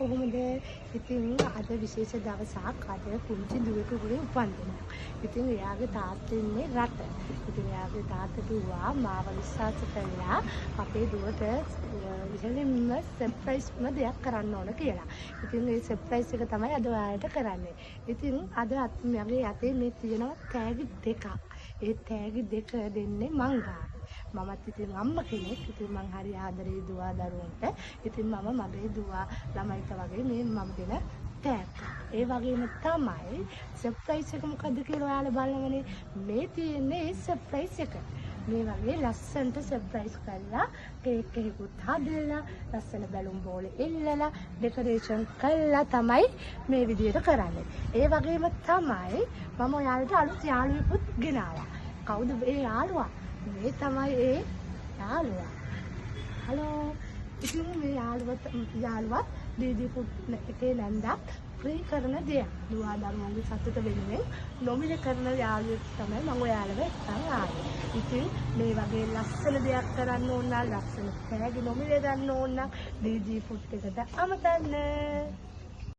කොහොමද ඉතින් අද විශේෂ දවසක් අද පුංචි දුවෙකුගේ උපන්දිනයක්. ඉතින් එයාගේ තාත්තා ඉන්නේ රට. ඉතින් එයාගේ තාත්තා කිව්වා මාව විශ්වාස කරලා අපේ දුවට ඉහළින්ම සර්ප්‍රයිස්ම දෙයක් කරන්න ඕන කියලා. ඉතින් ඒ සර්ප්‍රයිස් එක තමයි අද ඔයාලට කරන්නේ. ඉතින් අද මගේ අතේ මේ තියෙනවා තෑගි දෙකක්. ඒ තෑගි දෙක දෙන්නේ මං ගානේ. මමත් ඉතින් අම්මා කෙනෙක්. ඉතින් මං හරි ආදරේ දුවා දරුවන්ට. ඉතින් මම මගේ දුවා ළමයිට වගේ මේ මම දෙන තෑග්ග. ඒ වගේම තමයි සර්ප්‍රයිස් එක මොකද්ද කියලා ඔයාලා බලනවනේ. මේ තියෙන්නේ ඒ සර්ප්‍රයිස් එක. මේ වගේ ලස්සනට සර්ප්‍රයිස් කරලා කේක් එකකුත් හදලා ලස්සන බැලුම් බෝලේ එල්ලලා ඩෙකොරේෂන් කළා තමයි මේ විදියට කරන්නේ. ඒ වගේම තමයි මම ඔයාලට අලුත් යාළුවෙකුත් ගෙනාවා. කවුද ඒ යාළුවා? මේ තමයි ඒ යාළුවා. හලෝ. ඉතින් මේ යාළුවත් දීදී පුත් එකේ නැන්දා ප්‍රේ කරන දෙයක්. දුවා දරුවන්ගේ සතුට වෙනුවෙන් නොමිලේ කරන යාළුවෙක් තමයි මම ඔයාලව එක්කන් ආවේ. ඉතින් මේ වගේ ලස්සන දෙයක් කරන්න ඕන නම් ලස්සන තෑගි නොමිලේ ගන්න ඕන නම් දීදී පුත් එකට අමතන්න.